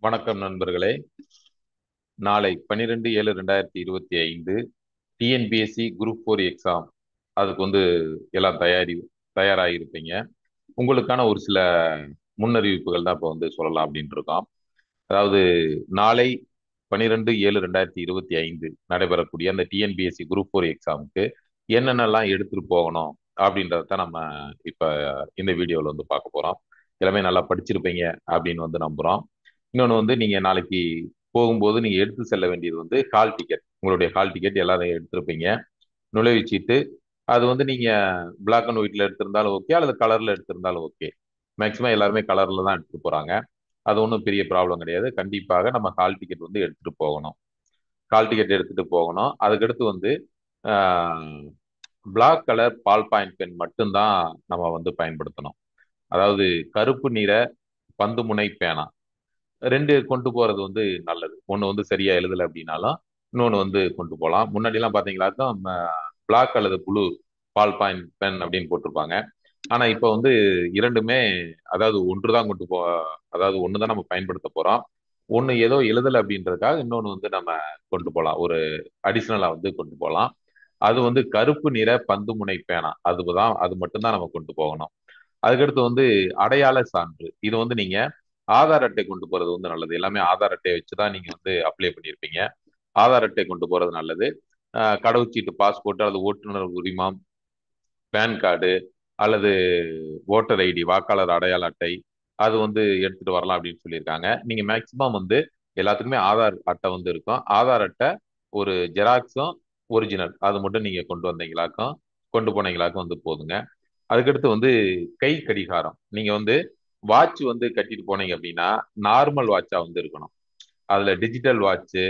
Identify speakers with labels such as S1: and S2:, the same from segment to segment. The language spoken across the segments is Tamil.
S1: வணக்கம் நண்பர்களே. நாளை 12/7/2025 டிஎன்பிஎஸ்சி குரூப் 4 எக்ஸாம். அதுக்கு எல்லாம் தயாராகிருப்பீங்க. உங்களுக்கான ஒரு சில முன்னறிவிப்புகள் தான் இப்போ சொல்லலாம் அப்படின்ட்டு இருக்கோம். அதாவது நாளை 12/7/2025 நடைபெறக்கூடிய அந்த டிஎன்பிஎஸ்சி குரூப் 4 எக்ஸாமுக்கு என்னென்னலாம் எடுத்துட்டு போகணும் அப்படின்றத தான் நம்ம இப்போ இந்த வீடியோவில் பார்க்க போகிறோம். எல்லாமே நல்லா படிச்சிருப்பீங்க அப்படின்னு நம்புகிறோம். இன்னொன்று நீங்கள் நாளைக்கு போகும்போது நீங்கள் எடுத்து செல்ல வேண்டியது ஹால் டிக்கெட். உங்களுடைய ஹால் டிக்கெட் எல்லாத்தையும் எடுத்திருப்பீங்க. நுழைவுச்சீட்டு அது நீங்கள் பிளாக் அண்ட் ஒயிட்ல எடுத்திருந்தாலும் ஓகே, அல்லது கலரில் எடுத்திருந்தாலும் ஓகே. மேக்ஸிமம் எல்லாருமே கலரில் தான் எடுத்துட்டு போகிறாங்க. அது ஒன்றும் பெரிய ப்ராப்ளம் கிடையாது. கண்டிப்பாக நம்ம ஹால் டிக்கெட் எடுத்துட்டு போகணும். ஹால் டிக்கெட் எடுத்துட்டு போகணும். அதுக்கடுத்து black colour ball point pen மட்டும்தான் நம்ம பயன்படுத்தணும். அதாவது கருப்பு நிற பந்து முனை பேனா ரெண்டு கொண்டு போறது நல்லது. ஒன்று சரியா எழுதலை அப்படின்னாலும் இன்னொன்று கொண்டு போகலாம். முன்னாடி எல்லாம் பாத்தீங்களாக்கா பிளாக் அல்லது ப்ளூ பால் பாயிண்ட் பென் அப்படின்னு போட்டிருப்பாங்க. ஆனா இப்ப இரண்டுமே, அதாவது ஒன்று தான் கொண்டு போ அதாவது ஒன்று தான் நம்ம பயன்படுத்த போறோம். ஒன்று ஏதோ எழுதலை அப்படின்றதுக்காக இன்னொன்று நம்ம கொண்டு போகலாம். ஒரு அடிஷனலா கொண்டு போகலாம். அது கருப்பு நிற பந்து முனை பேனா, அது மட்டும்தான் நம்ம கொண்டு போகணும். அதுக்கடுத்து அடையாள சான்று. இது நீங்க ஆதார் அட்டை கொண்டு போறது நல்லது. எல்லாமே ஆதார் அட்டையை வச்சுதான் நீங்க அப்ளை பண்ணியிருப்பீங்க. ஆதார் அட்டை கொண்டு போறது நல்லது. கடவுச்சீட்டு, பாஸ்போர்ட் அல்லது ஓட்டுநர் உரிமம், பேன் கார்டு அல்லது ஓட்டர் ஐடி, வாக்காளர் அடையாள அட்டை, அது எடுத்துட்டு வரலாம் அப்படின்னு சொல்லியிருக்காங்க. நீங்க மேக்சிமம் எல்லாத்துக்குமே ஆதார் அட்டை இருக்கும். ஆதார் அட்டை ஒரு ஜெராக்ஸும் ஒரிஜினல் அது மட்டும் நீங்க கொண்டு போனீங்களாக்கும் போதுங்க. அதுக்கடுத்து கை கடிகாரம். நீங்க வாட்ச் கட்டிட்டு போனீங்க அப்படின்னா நார்மல் வாட்சா இருக்கணும். அதுல டிஜிட்டல் வாட்ச்,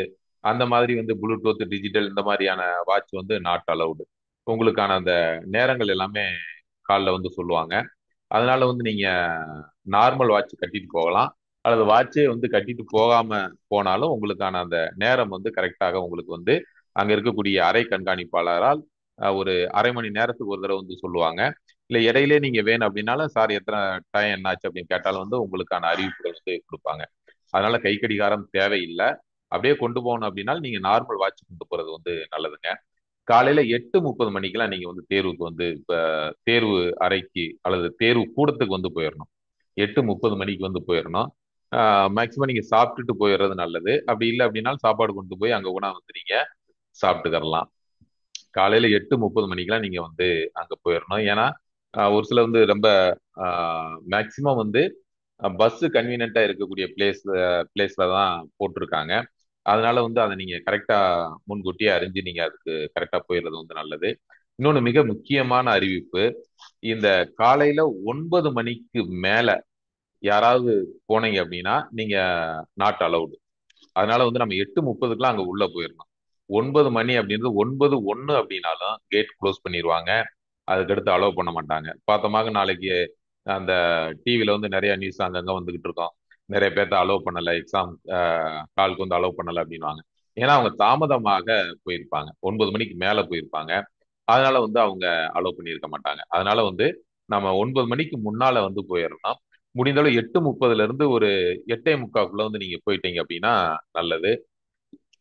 S1: அந்த மாதிரி ப்ளூடூத் டிஜிட்டல் இந்த மாதிரியான வாட்ச் நாட் அலவுடு. உங்களுக்கான அந்த நேரங்கள் எல்லாமே காலில் சொல்லுவாங்க. அதனால நீங்க நார்மல் வாட்ச் கட்டிட்டு போகலாம். அல்லது வாட்சே கட்டிட்டு போகாம போனாலும் உங்களுக்கான அந்த நேரம் கரெக்டாக உங்களுக்கு அங்க இருக்கக்கூடிய அறை கண்காணிப்பாளரால் ஒரு அரை மணி நேரத்துக்கு ஒரு தடவை சொல்லுவாங்க. இல்ல இடையிலே நீங்க வேணும் அப்படின்னாலும், சார் எத்தனை டைம் என்னாச்சு அப்படின்னு கேட்டாலும் உங்களுக்கான அறிவிப்புகள் கொடுப்பாங்க. அதனால கை கடிகாரம் தேவையில்லை. அப்படியே கொண்டு போகணும் அப்படின்னா நீங்க நார்மல் வாட்ச் கொண்டு போறது நல்லதுங்க. காலையில 8:30 மணிக்கெல்லாம் நீங்க தேர்வுக்கு இப்ப தேர்வு அறைக்கு அல்லது தேர்வு கூடத்துக்கு போயிடணும். 8:30 மணிக்கு போயிடணும். மேக்சிமம் நீங்க சாப்பிட்டுட்டு போயிடுறது நல்லது. அப்படி இல்லை அப்படின்னாலும் சாப்பாடு கொண்டு போய் அங்க கூட நீங்க சாப்பிட்டுக்கறலாம். காலையில 8:30 மணிக்கெல்லாம் நீங்க அங்க போயிடணும். ஏன்னா ஒரு சில ரொம்ப மேக்சிமம் பஸ் கன்வீனியன்ட்டா இருக்கக்கூடிய பிளேஸ்ல தான் போட்டிருக்காங்க. அதனால அதை நீங்க கரெக்டா முன்கூட்டியே அறிஞ்சு நீங்க அதுக்கு கரெக்டா போயிடுறது நல்லது. இன்னொன்னு மிக முக்கியமான அறிவிப்பு. இந்த காலையில 9 மணிக்கு மேல யாராவது போனீங்க அப்படின்னா நீங்க நாட் அலவுடு. அதனால நம்ம 8:30க்குலாம் அங்க உள்ள போயிடணும். 9 மணி அப்படின்றது 9:01 அப்படின்னாலும் கேட் க்ளோஸ் பண்ணிடுவாங்க. அதுக்கடுத்து அலோவ் பண்ண மாட்டாங்க. பார்த்தோமாக நாளைக்கு அந்த டிவியில நிறைய நியூஸ் அங்கங்க வந்துகிட்டு இருக்கோம். நிறைய பேர்த்த அலோவ் பண்ணல, எக்ஸாம் காலுக்கு அலோவ் பண்ணல அப்படின்வாங்க. ஏன்னா அவங்க தாமதமாக போயிருப்பாங்க, 9 மணிக்கு மேல போயிருப்பாங்க. அதனால அவங்க அலோவ் பண்ணியிருக்க மாட்டாங்க. அதனால நம்ம 9 மணிக்கு முன்னால போயிடணும். முடிந்தளவு 8:30ல இருந்து ஒரு 8:45 நீங்க போயிட்டீங்க அப்படின்னா நல்லது.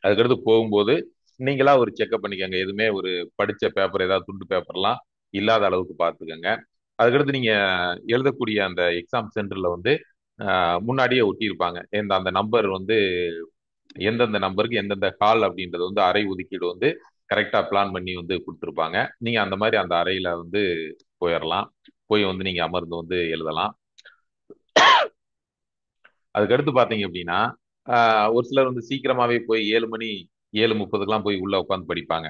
S1: அதுக்கடுத்து போகும்போது நீங்களா ஒரு செக்அப் பண்ணிக்கங்க. எதுவுமே ஒரு படிச்ச பேப்பர், ஏதாவது துண்டு பேப்பர்லாம் இல்லாத அளவுக்கு பார்த்துக்கங்க. அதுக்கடுத்து நீங்க எழுதக்கூடிய அந்த எக்ஸாம் சென்டர்ல முன்னாடியே ஒட்டியிருப்பாங்க. அந்த நம்பர் எந்தெந்த நம்பருக்கு எந்தெந்த ஹால் அப்படின்றது அறை ஒதுக்கீடு கரெக்டா பிளான் பண்ணி கொடுத்துருப்பாங்க. நீங்க அந்த மாதிரி அந்த அறையில போயிடலாம். போய் நீங்க அமர்ந்து எழுதலாம். அதுக்கடுத்து பாத்தீங்க அப்படின்னா ஒரு சிலர் சீக்கிரமாவே போய் 7 மணி 7:30க்கெல்லாம் போய் உள்ள உட்காந்து படிப்பாங்க.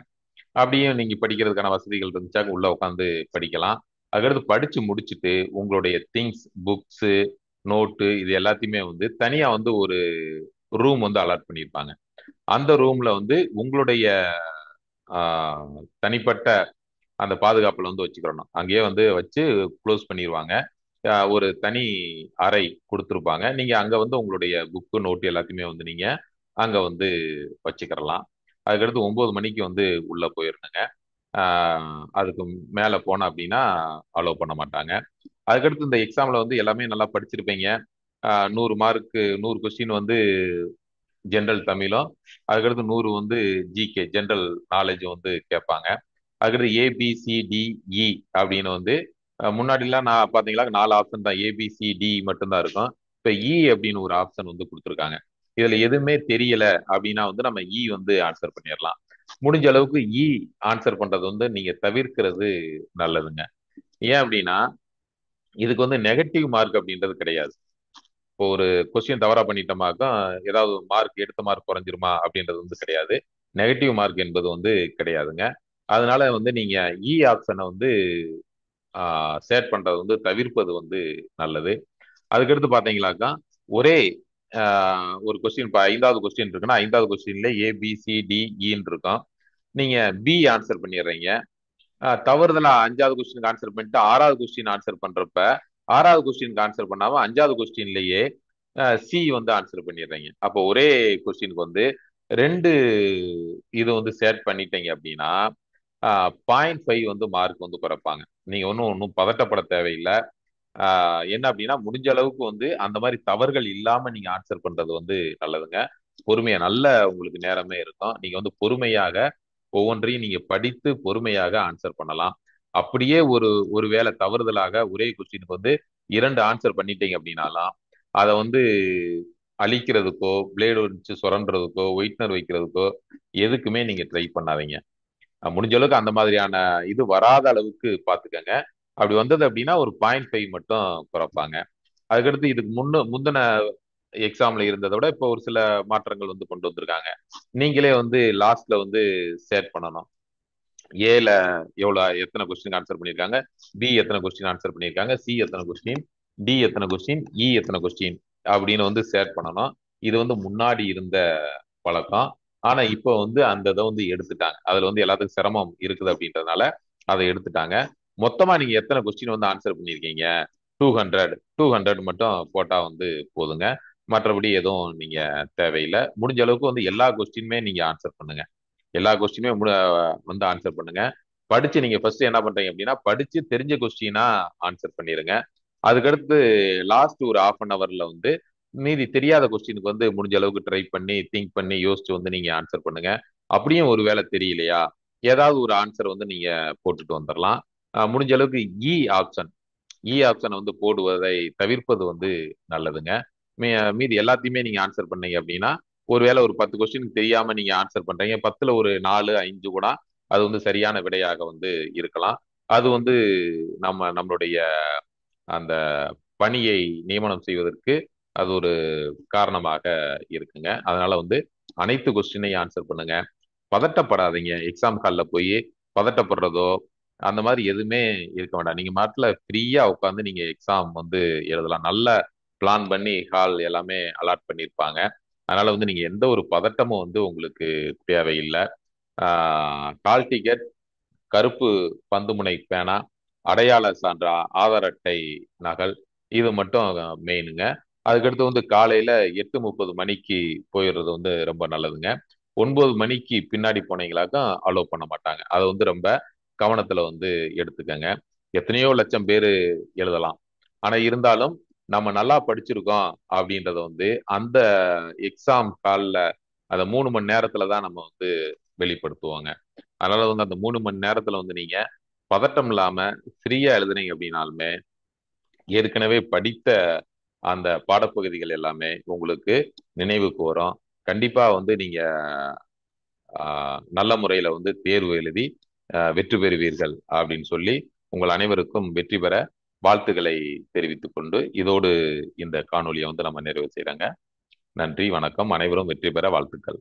S1: அப்படியே நீங்க படிக்கிறதுக்கான வசதிகள் இருந்துச்சாக்க உள்ள உட்காந்து படிக்கலாம். அதுக்கடுத்து படிச்சு முடிச்சுட்டு உங்களுடைய திங்ஸ், புக்ஸ், நோட்டு இது எல்லாத்தையுமே தனியா ஒரு ரூம் அலாட் பண்ணியிருப்பாங்க. அந்த ரூம்ல உங்களுடைய தனிப்பட்ட அந்த பாதுகாப்புல வச்சுக்கிறணும். அங்கேயே வச்சு க்ளோஸ் பண்ணிடுவாங்க. ஒரு தனி அறை கொடுத்துருப்பாங்க. நீங்க அங்க உங்களுடைய புக்கு, நோட்டு எல்லாத்தையுமே நீங்க அங்க வச்சுக்கிறலாம். அதுக்கடுத்து 9 மணிக்கு உள்ள போயிருந்தேங்க. அதுக்கு மேல போன அப்படின்னா அலோவ் பண்ண மாட்டாங்க. அதுக்கடுத்து இந்த எக்ஸாம்ல எல்லாமே நல்லா படிச்சிருப்பீங்க. 100 மார்க்கு 100 கொஸ்டின் வந்து ஜென்ரல் தமிழும், அதுக்கடுத்து 100 வந்து ஜிகே ஜென்ரல் நாலேஜ் வந்து கேட்பாங்க. அதுக்கடுத்து ஏபிசிடிஇ அப்படின்னு வந்து முன்னாடிலாம் நான் பார்த்தீங்களா 4 ஆப்ஷன் தான், ஏபிசிடி மட்டும்தான் இருக்கும். இப்போ இ அப்படின்னு ஒரு ஆப்ஷன் வந்து கொடுத்துருக்காங்க. இதுல எதுவுமே தெரியல அப்படின்னா வந்து நம்ம இ வந்து ஆன்சர் பண்ணிடலாம். முடிஞ்ச அளவுக்கு இ ஆன்சர் பண்றது வந்து நீங்க தவிர்க்கிறது நல்லதுங்க. ஏன் அப்படின்னா இதுக்கு வந்து நெகட்டிவ் மார்க் அப்படின்றது கிடையாது. இப்போ ஒரு கொஸ்டின் தவறா பண்ணிட்டோமாக்கா ஏதாவது மார்க் எடுத்த மார்க் குறைஞ்சிருமா அப்படின்றது வந்து கிடையாது. நெகட்டிவ் மார்க் என்பது வந்து கிடையாதுங்க. அதனால வந்து நீங்க இ ஆப்ஷனை வந்து சேட் பண்றது வந்து தவிர்ப்பது வந்து நல்லது. அதுக்கடுத்து பாத்தீங்களாக்கா ஒரே ஒரு கொஸ்டின் இப்போ 5வது கொஸ்டின் இருக்குன்னா 5வது கொஸ்டின்ல ஏபிசிடிஇன்னு இருக்கும். நீங்க பி ஆன்சர் பண்ணிடுறீங்க. தவறுதலா 5வது கொஸ்டினுக்கு ஆன்சர் பண்ணிட்டு 6வது கொஸ்டின் ஆன்சர் பண்றப்ப 6வது கொஸ்டினுக்கு ஆன்சர் பண்ணாம 5வது கொஸ்டின்லயே சி வந்து ஆன்சர் பண்ணிடுறீங்க. அப்போ ஒரே கொஸ்டினுக்கு வந்து 2 இது வந்து சேட் பண்ணிட்டீங்க அப்படின்னா 0.5 வந்து மார்க் வந்து குறைப்பாங்க. நீங்க ஒன்றும் பதட்டப்பட தேவையில்லை. என்ன அப்படின்னா முடிஞ்ச அளவுக்கு வந்து அந்த மாதிரி தவறுகள் இல்லாம நீங்க ஆன்சர் பண்றது வந்து நல்லதுங்க. பொறுமையா நல்ல உங்களுக்கு நேரமே இருக்கும். நீங்க வந்து பொறுமையாக ஒவ்வொன்றையும் நீங்க படித்து பொறுமையாக ஆன்சர் பண்ணலாம். அப்படியே ஒருவேளை தவறுதலாக ஒரே கொஸ்டினுக்கு வந்து 2 ஆன்சர் பண்ணிட்டீங்க அப்படின்னாலாம் அதை வந்து அழிக்கிறதுக்கோ பிளேடு வச்சு சுரண்டுறதுக்கோ ஒயிட்னர் வைக்கிறதுக்கோ எதுக்குமே நீங்க ட்ரை பண்ணாதீங்க. முடிஞ்ச அளவுக்கு அந்த மாதிரியான இது வராத அளவுக்கு பாத்துக்கங்க. அப்படி வந்தது அப்படின்னா ஒரு 0.5 மட்டும் குறைப்பாங்க. அதுக்கடுத்து இதுக்கு முந்தின எக்ஸாம்ல இருந்ததை விட இப்போ ஒரு சில மாற்றங்கள் வந்து கொண்டு வந்திருக்காங்க. நீங்களே வந்து லாஸ்ட்ல வந்து சேட் பண்ணணும். ஏல எத்தனை கொஸ்டின் ஆன்சர் பண்ணியிருக்காங்க, பி எத்தனை கொஸ்டின் ஆன்சர் பண்ணியிருக்காங்க, சி எத்தனை கொஸ்டின், டி எத்தனை கொஸ்டின், இ எத்தனை கொஸ்டின் அப்படின்னு வந்து ஷேர் பண்ணணும். இது வந்து முன்னாடி இருந்த பழக்கம். ஆனா இப்போ வந்து அந்த இதை வந்து எடுத்துட்டாங்க. அதுல வந்து எல்லாத்துக்கும் சிரமம் இருக்குது அப்படின்றதுனால அதை எடுத்துட்டாங்க. மொத்தமா நீங்க எத்தனை கொஸ்டின் வந்து ஆன்சர் பண்ணியிருக்கீங்க, 200 மட்டும் போட்டா வந்து போதுங்க. மற்றபடி எதுவும் நீங்க தேவையில்லை. முடிஞ்ச அளவுக்கு வந்து எல்லா கொஸ்டினுமே நீங்க ஆன்சர் பண்ணுங்க. எல்லா கொஸ்டினுமே வந்து ஆன்சர் பண்ணுங்க. படிச்சு நீங்க ஃபர்ஸ்ட் என்ன பண்றீங்க அப்படின்னா படிச்சு தெரிஞ்ச கொஸ்டினா ஆன்சர் பண்ணிருங்க. அதுக்கடுத்து லாஸ்ட் ஒரு ஹாஃப் அன் ஹவர்ல வந்து மீதி தெரியாத கொஸ்டினுக்கு வந்து முடிஞ்ச அளவுக்கு ட்ரை பண்ணி திங்க் பண்ணி யோசிச்சு வந்து நீங்க ஆன்சர் பண்ணுங்க. அப்படியும் ஒரு வேளை தெரியலையா ஏதாவது ஒரு ஆன்சர் வந்து நீங்க போட்டுட்டு வந்துடலாம். முடிஞ்ச அளவுக்கு ஆப்ஷன் இ ஆப்ஷனை வந்து போடுவதை தவிர்ப்பது வந்து நல்லதுங்க. மீதி எல்லாத்தையுமே நீங்க ஆன்சர் பண்ணீங்க அப்படின்னா ஒருவேளை ஒரு 10 கொஸ்டினுக்கு தெரியாம நீங்க ஆன்சர் பண்றீங்க, 10ல ஒரு 4 5 கூட அது வந்து சரியான விடையாக வந்து இருக்கலாம். அது வந்து நம்மளுடைய அந்த பணியை நியமனம் செய்வதற்கு அது ஒரு காரணமாக இருக்குங்க. அதனால வந்து அனைத்து கொஸ்டினையும் ஆன்சர் பண்ணுங்க. பதட்டப்படாதீங்க. எக்ஸாம் ஹாலில் போய் பதட்டப்படுறதோ அந்த மாதிரி எதுவுமே இருக்க வேண்டாம். நீங்க மாட்டில் ஃப்ரீயா உட்காந்து நீங்க எக்ஸாம் வந்து எழுதலாம். நல்ல பிளான் பண்ணி ஹால் எல்லாமே அலாட் பண்ணியிருப்பாங்க. அதனால வந்து நீங்க எந்த ஒரு பதட்டமும் வந்து உங்களுக்கு தேவையில்லை. ஹால் டிக்கெட், கருப்பு பந்துமுனை பேனா, அடையாள சான்ற ஆதார் அட்டை நகல், இது மட்டும் மெயினுங்க. அதுக்கடுத்து வந்து காலையில 8:30 மணிக்கு போயிடுறது வந்து ரொம்ப நல்லதுங்க. 9 மணிக்கு பின்னாடி போனீங்களாக்கா அலோவ் பண்ண மாட்டாங்க. அதை வந்து ரொம்ப கவனத்துல வந்து எடுத்துக்கங்க. எத்தனையோ லட்சம் பேர் எழுதலாம். ஆனா இருந்தாலும் நம்ம நல்லா படிச்சிருக்கோம் அப்படின்றத வந்து அந்த எக்ஸாம் ஹால்ல அந்த 3 மணி நேரத்துல தான் நம்ம வந்து வெளிப்படுத்துவாங்க. அதனால வந்து அந்த 3 மணி நேரத்துல வந்து நீங்க பதட்டம் இல்லாம ஃப்ரீயா எழுதுனீங்க அப்படின்னாலுமே ஏற்கனவே படித்த அந்த பாடப்பகுதிகள் எல்லாமே உங்களுக்கு நினைவுக்கு வரும். கண்டிப்பா வந்து நீங்க நல்ல முறையில வந்து தேர்வு எழுதி வெற்றி பெறுவீர்கள் அப்படின்னு சொல்லி உங்கள் அனைவருக்கும் வெற்றி பெற வாழ்த்துக்களை தெரிவித்துக் கொண்டு இதோடு இந்த காணொலியை வந்து நம்ம நிறைவு செய்யறோங்க. நன்றி, வணக்கம். அனைவரும் வெற்றி பெற வாழ்த்துக்கள்.